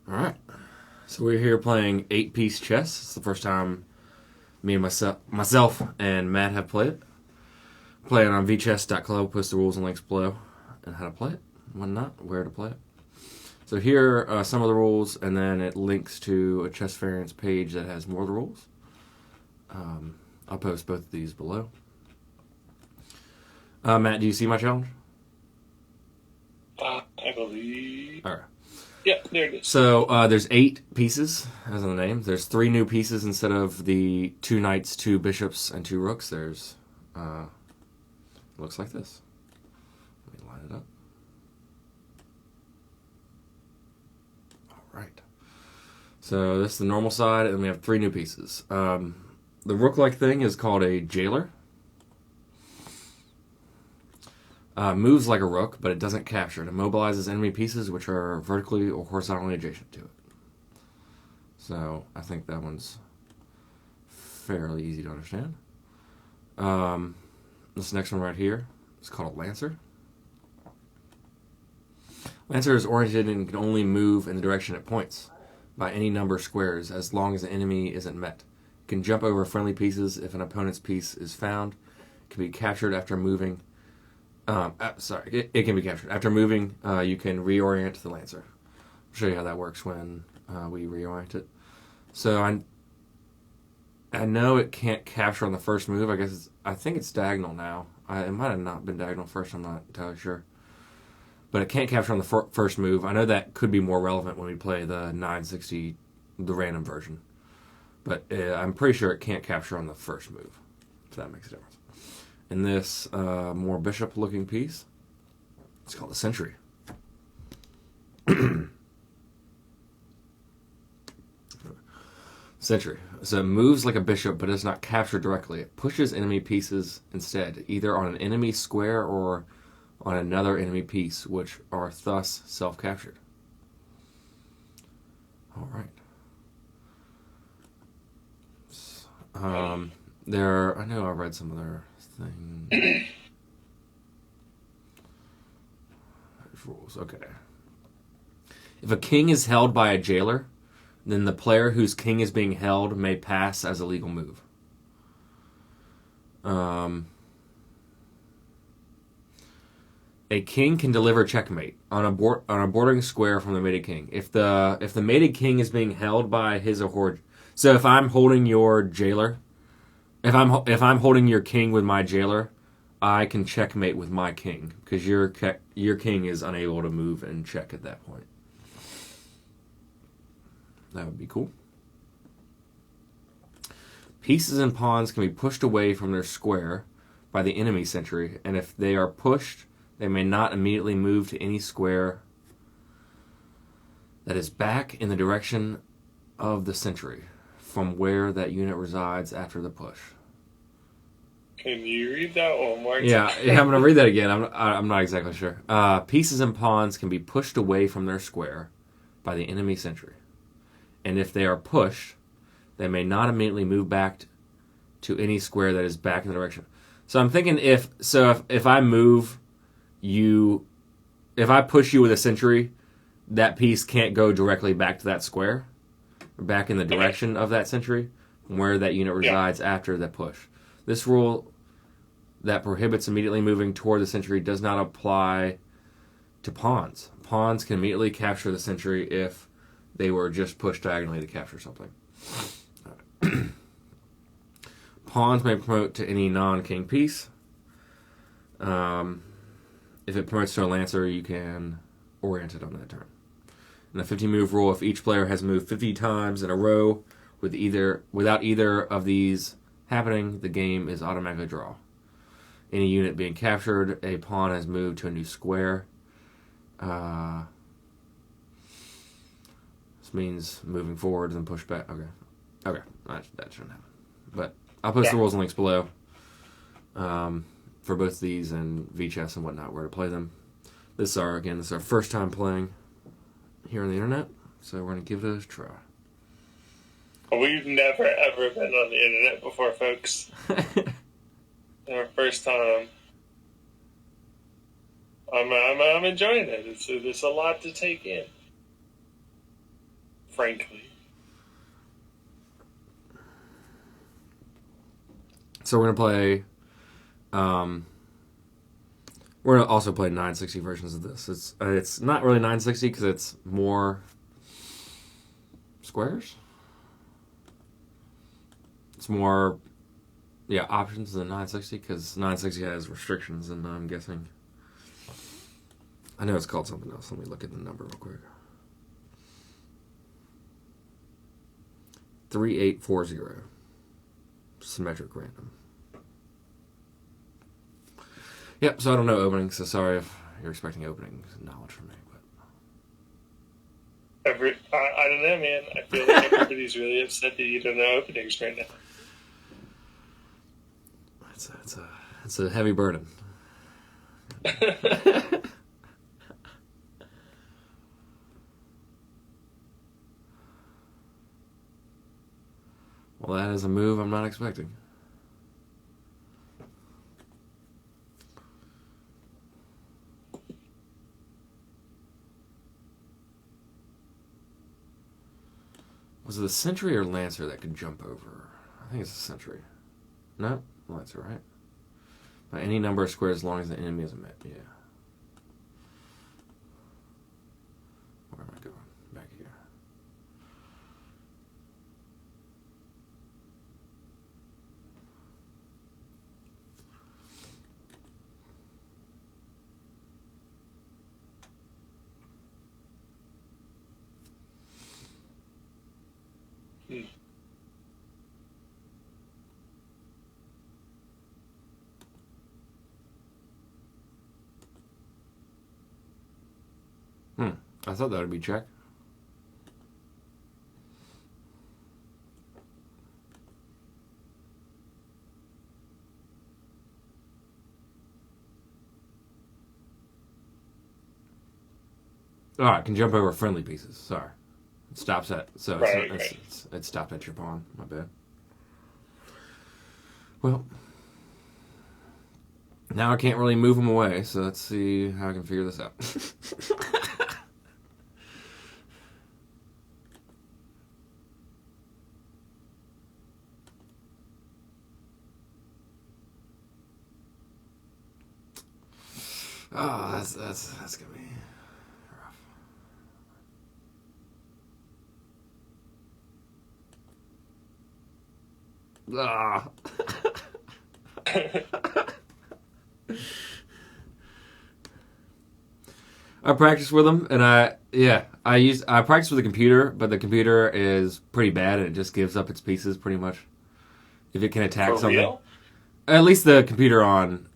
Alright, so we're here playing 8-piece chess. It's the first time me and myself and Matt have played it. Play it on vchess.club. We'll post the rules and links below and how to play it, when not, where to play it. So here are some of the rules, and then it links to a chess variants page that has more of the rules. I'll post both of these below. Matt, do you see my challenge? I believe. All right. Yeah, there it is. So there's 8 pieces, as in the name. There's 3 new pieces instead of the 2 knights, 2 bishops, and 2 rooks. There's, looks like this. Let me line it up. All right. So this is the normal side, and we have 3 new pieces. The rook-like thing is called a jailer. Moves like a rook, but it doesn't capture. It immobilizes enemy pieces which are vertically or horizontally adjacent to it. So I think that one's fairly easy to understand. This next one right here is called a lancer. Lancer is oriented and can only move in the direction it points by any number of squares as long as the enemy isn't met. It can jump over friendly pieces if an opponent's piece is found. It can be captured after moving. It can be captured. After moving, you can reorient the lancer. I'll show you how that works when we reorient it. So I know it can't capture on the first move. I think it's diagonal now. It might have not been diagonal first. I'm not entirely sure. But it can't capture on the first move. I know that could be more relevant when we play the 960, the random version. But I'm pretty sure it can't capture on the first move, if that makes a difference. In this more bishop-looking piece, it's called a sentry. Sentry. So it moves like a bishop, but does not capture directly. It pushes enemy pieces instead, either on an enemy square or on another enemy piece, which are thus self-captured. All right. I know I read some of their thing. There's rules. Okay. If a king is held by a jailer, then the player whose king is being held may pass as a legal move. A king can deliver checkmate on a bordering square from the mated king. If the mated king is being held by his or her, so if I'm holding your jailer, if I'm holding your king with my jailer, I can checkmate with my king because your king is unable to move and check at that point. That would be cool. Pieces and pawns can be pushed away from their square by the enemy sentry, and if they are pushed, they may not immediately move to any square that is back in the direction of the sentry from where that unit resides after the push. Can you read that one more time? Yeah, I'm going to read that again. I'm not exactly sure. Pieces and pawns can be pushed away from their square by the enemy sentry. And if they are pushed, they may not immediately move back to any square that is back in the direction. So I'm thinking if I move you, if I push you with a sentry, that piece can't go directly back to that square, or back in the direction of that sentry, from where that unit resides after that push. This rule that prohibits immediately moving toward the sentry does not apply to pawns. Pawns can immediately capture the sentry if they were just pushed diagonally to capture something. Pawns may promote to any non-king piece. If it promotes to a lancer, you can orient it on that turn. In the 50-move rule, if each player has moved 50 times in a row without either of these happening, the game is automatically draw. Any unit being captured, a pawn has moved to a new square. This means moving forward and then push back. Okay, that shouldn't happen. But I'll post the rules and links below for both these and VChess and whatnot, where to play them. This is our first time playing here on the internet, so we're going to give it a try. We've never, ever been on the internet before, folks. Our first time. I'm enjoying it. It's a lot to take in. frankly. So we're gonna play. We're gonna also play 960 versions of this. It's not really 960 because it's more squares. It's more, yeah, options than 960 because 960 has restrictions, and I'm guessing. I know it's called something else. Let me look at the number real quick. 3840. Symmetric random. Yep, so I don't know openings, so sorry if you're expecting opening knowledge from me. But I don't know, man. I feel like everybody's really upset that you don't know openings right now. It's a heavy burden. Well, that is a move I'm not expecting. Was it a Sentry or Lancer that could jump over? I think it's a Sentry. No? Lancer, right? By any number of squares as long as the enemy isn't met. Yeah. Where am I going? Back here. I thought that would be check. Oh, I can jump over friendly pieces. Sorry. It stops at... So right, it stopped at your pawn. My bad. Well... Now I can't really move them away, so let's see how I can figure this out. Oh, that's gonna be rough. I practice with them, and I practice with the computer, but the computer is pretty bad, and it just gives up its pieces pretty much. If it can attack For something, real? At least the computer on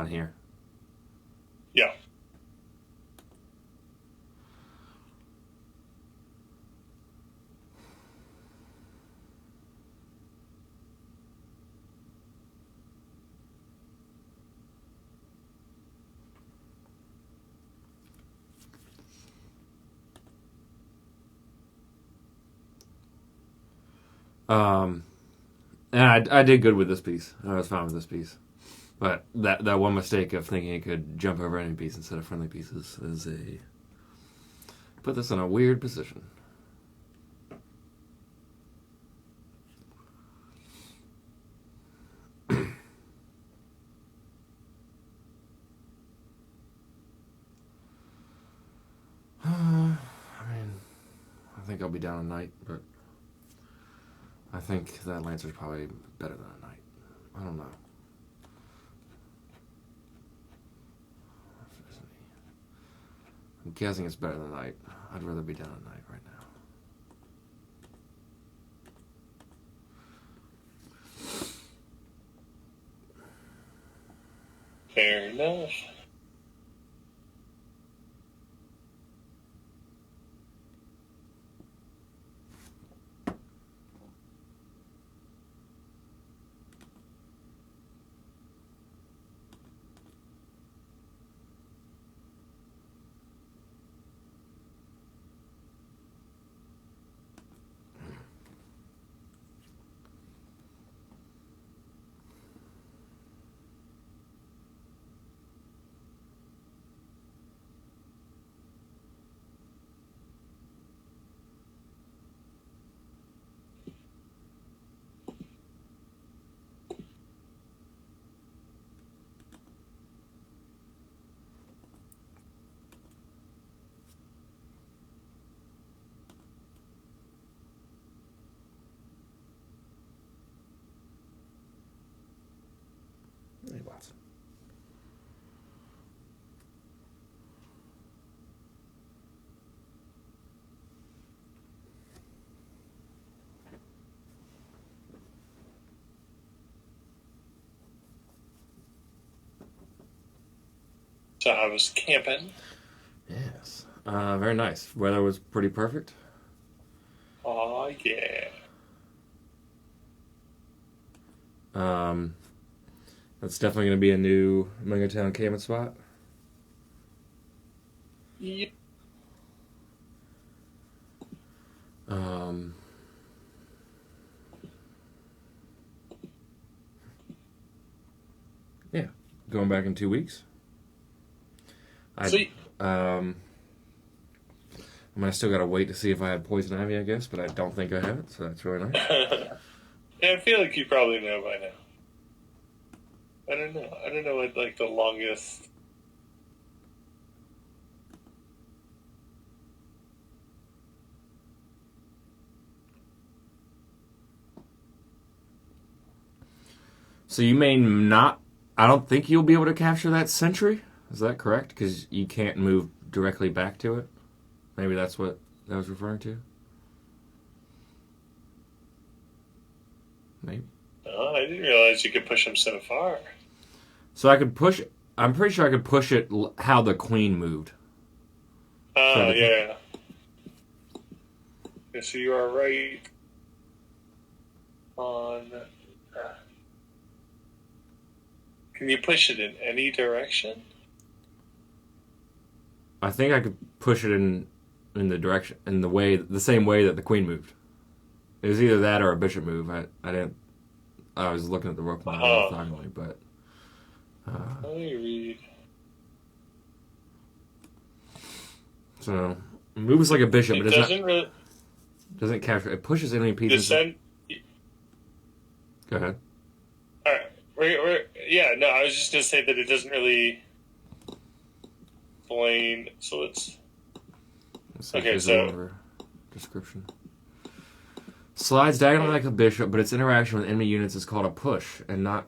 here. Yeah. And I did good with this piece. I was fine with this piece. But that one mistake of thinking it could jump over enemy piece instead of friendly pieces is put this in a weird position. I think I'll be down a knight, but I think that Lancer's probably better than a knight. I don't know. I'm guessing it's better than a knight. I'd rather be down a knight right now. Fair enough. Hey, Watson. So I was camping. Yes. Very nice. Weather was pretty perfect. Oh, yeah. That's definitely going to be a new MangoTown camping spot. Yep. Yeah. Going back in 2 weeks. Sweet. I mean, I still got to wait to see if I had poison ivy, I guess, but I don't think I have it, so that's really nice. Yeah, I feel like you probably know by now. I don't know. I don't know what, like, the longest... So you may not... I don't think you'll be able to capture that sentry. Is that correct? Because you can't move directly back to it? Maybe that's what that was referring to? Maybe. Oh, I didn't realize you could push them so far. So I could push... I'm pretty sure I could push it how the queen moved. Oh, yeah. Okay, so you are right on... Can you push it in any direction? I think I could push it in the direction, in the same way that the queen moved. It was either that or a bishop move. I didn't... I was looking at the rook line orthogonally, but... Let me read. So, it moves like a bishop, It but doesn't really... doesn't capture. It pushes enemy pieces. Go ahead. All right. Yeah, no, I was just going to say that it doesn't really explain. So let's okay, so... Description. Slides diagonally like a bishop, but its interaction with enemy units is called a push and not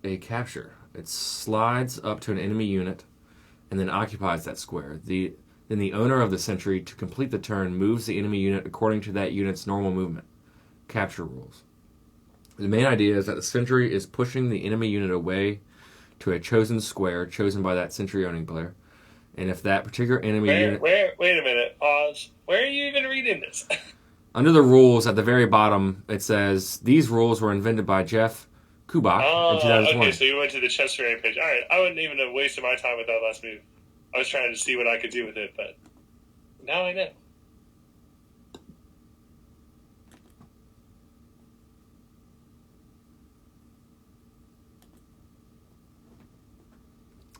a capture. It slides up to an enemy unit and then occupies that square. Then the owner of the sentry, to complete the turn, moves the enemy unit according to that unit's normal movement. Capture rules. The main idea is that the sentry is pushing the enemy unit away to a chosen square chosen by that sentry owning player. And if that particular enemy unit... Wait a minute. Pause. Where are you even reading this? Under the rules, at the very bottom, it says, these rules were invented by Jeff Kubak in 2020. Okay, so you went to the chess rating page. All right, I wouldn't even have wasted my time with that last move. I was trying to see what I could do with it, but now I know.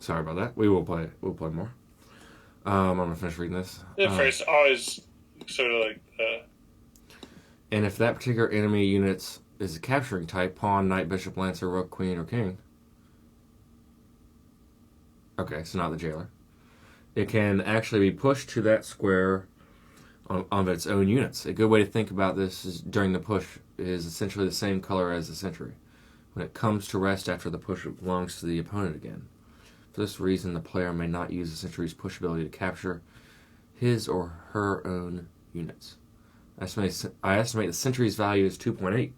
Sorry about that. We'll play more. I'm gonna finish reading this. First, always sort of like and if that particular enemy unit is a capturing type, pawn, knight, bishop, lancer, rook, queen, or king. Okay, so not the jailer. It can actually be pushed to that square of its own units. A good way to think about this is during the push is essentially the same color as the sentry. When it comes to rest after the push, it belongs to the opponent again. For this reason, the player may not use the sentry's push ability to capture his or her own units. I estimate the sentry's value is 2.8.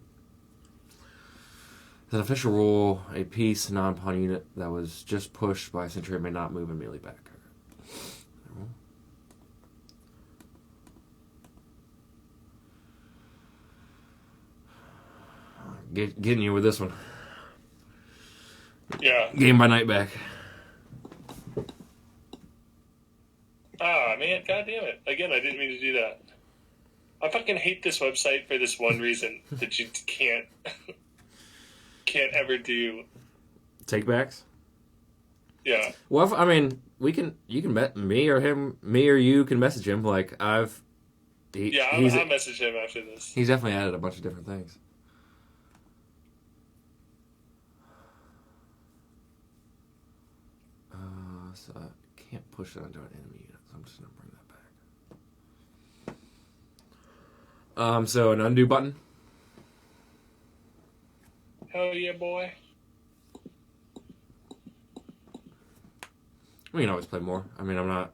As an official rule, a piece non-pawn unit that was just pushed by a sentry may not move immediately back. Getting you with this one. yeah. Game by night back. Ah, man, god damn it. Again, I didn't mean to do that. I fucking hate this website for this one reason that you can't ever do. Take backs? Yeah. Well, I mean, you can bet me or you can message him. Like, I'll message him after this. He's definitely added a bunch of different things. So I can't push it onto an enemy unit, so I'm just going to bring that back. So an undo button. Hell yeah, boy. We can always play more. I mean, I'm not.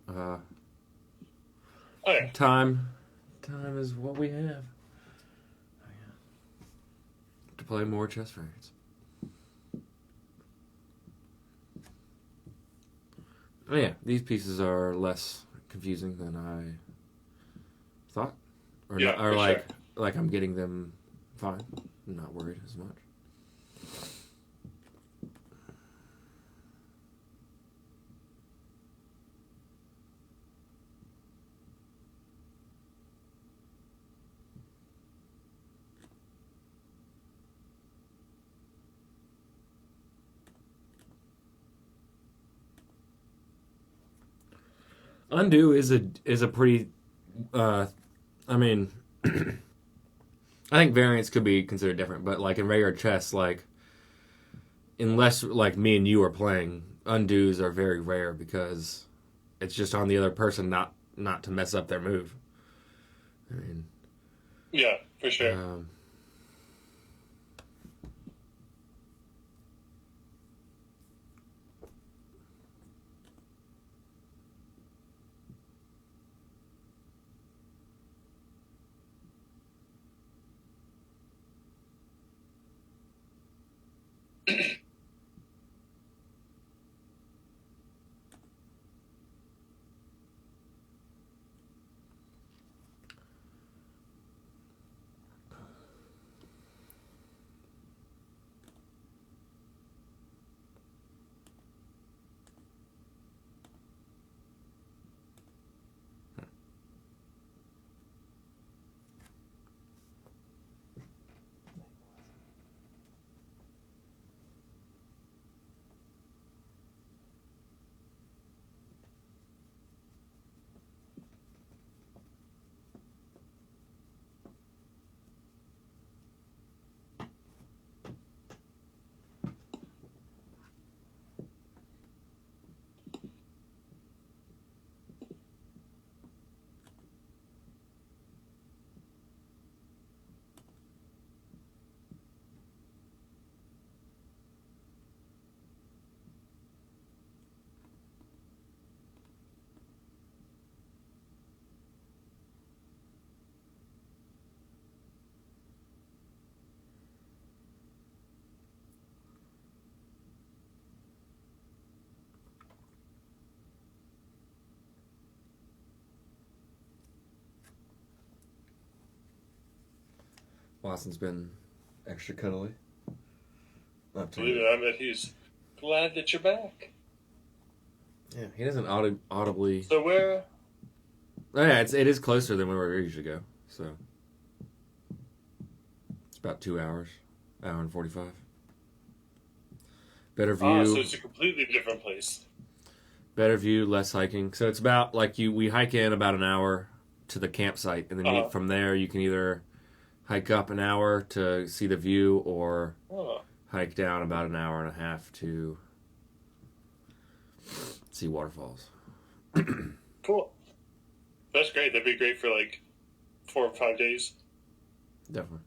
Okay. Time is what we have to play more chess variants. Oh yeah, these pieces are less confusing than I thought, or Yeah, not, or for like sure. like I'm getting them fine. I'm not worried as much. Undo is a pretty. I mean, I think variants could be considered different, but like in regular chess, like unless like me and you are playing, undos are very rare because it's just on the other person not to mess up their move. I mean, Yeah, for sure. Watson's been extra cuddly. Believe it, I bet he's glad that you're back. Yeah, he doesn't audibly. So where? Oh yeah, it is closer than where we usually go. So it's about 2 hours, hour and 45. Better view. So it's a completely different place. Better view, less hiking. So it's about like we hike in about an hour to the campsite, and then from there you can either hike up an hour to see the view, or hike down about an hour and a half to see waterfalls. Cool. That's great. That'd be great for like 4 or 5 days. Definitely.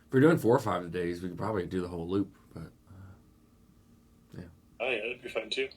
If we're doing 4 or 5 days, we could probably do the whole loop. But yeah. Oh yeah, that'd be fun too.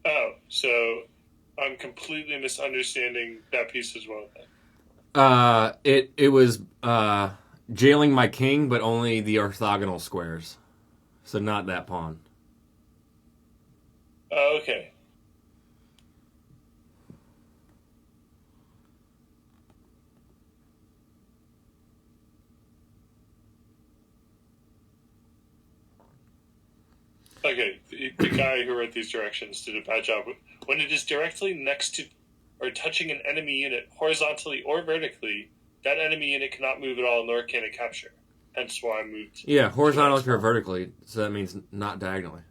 Oh, so I'm completely misunderstanding that piece as well. It was jailing my king, but only the orthogonal squares, so not that pawn. Oh, okay. Okay, the guy who wrote these directions did a bad job. When it is directly next to or touching an enemy unit horizontally or vertically, that enemy unit cannot move at all, nor can it capture. Hence why I moved. Yeah, horizontally or vertically, so that means not diagonally.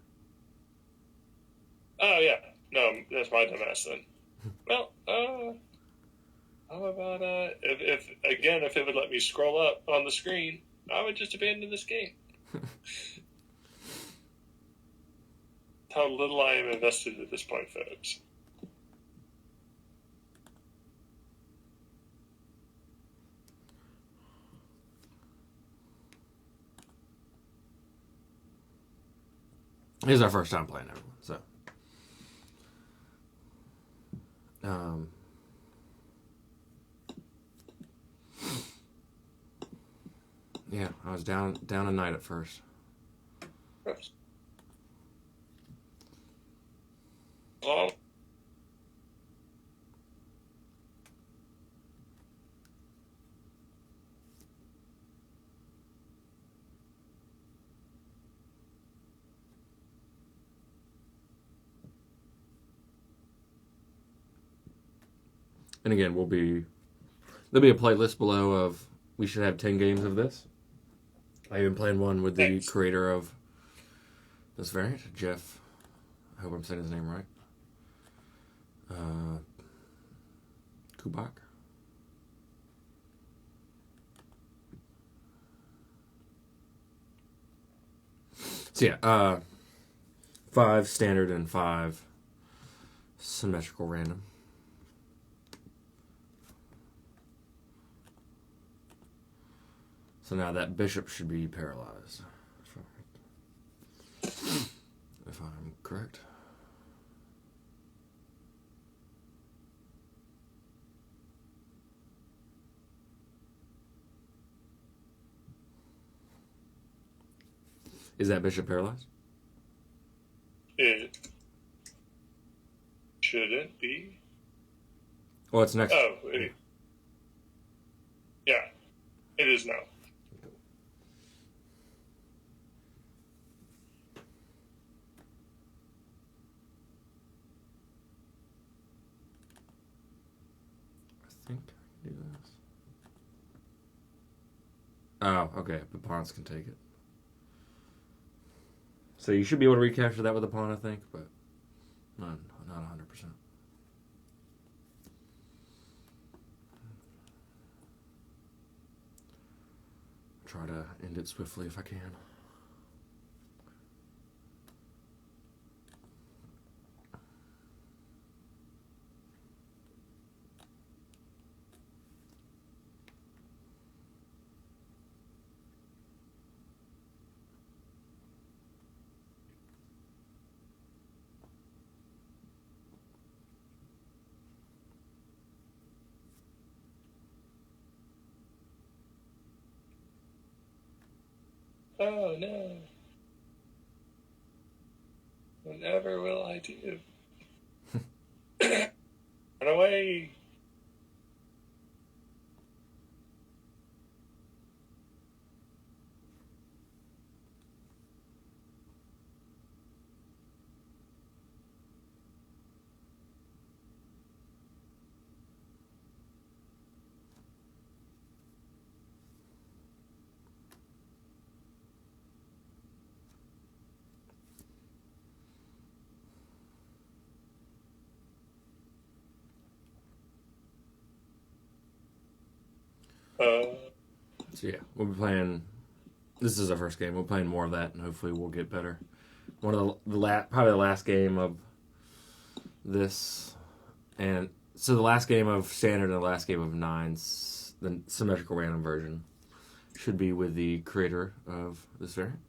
Oh, yeah. No, that's my dumbass then. Well, how about, if it would let me scroll up on the screen, I would just abandon this game. How little I am invested at this point, folks. This is our first time playing everyone, so. Yeah, I was down a night at first. Well, And again, there'll be a playlist below of, we should have 10 games of this. I even played one with the creator of this variant, Jeff. I hope I'm saying his name right. Kubak. So yeah, 5 standard and 5 symmetrical random. So now that bishop should be paralyzed. If I'm correct. Is that bishop paralyzed? it shouldn't be. Well, it's next. Oh, yeah. It is now. I think I can do this. Oh, okay. The pawns can take it. So you should be able to recapture that with a pawn, I think, but not 100%. Try to end it swiftly if I can. Oh, no. Whatever will I do? Run away. So yeah, we'll be playing. This is our first game. We're playing more of that, and hopefully we'll get better. One of probably the last game of this, and so the last game of standard and the last game of nines, the symmetrical random version, should be with the creator of this variant.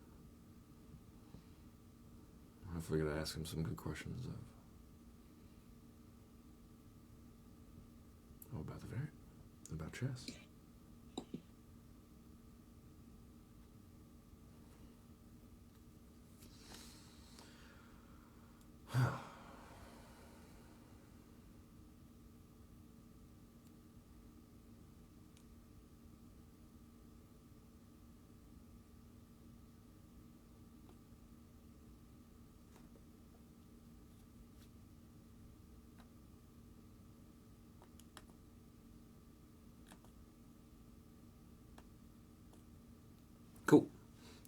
Hopefully, we're gonna ask him some good questions about the variant, about chess.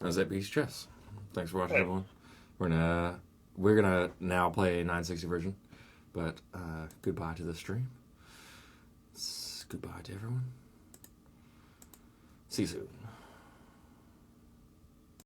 That was Epic Chess. Thanks for watching, Hey. everyone. We're gonna now play a 960 version, but goodbye to the stream. Goodbye to everyone. See you soon.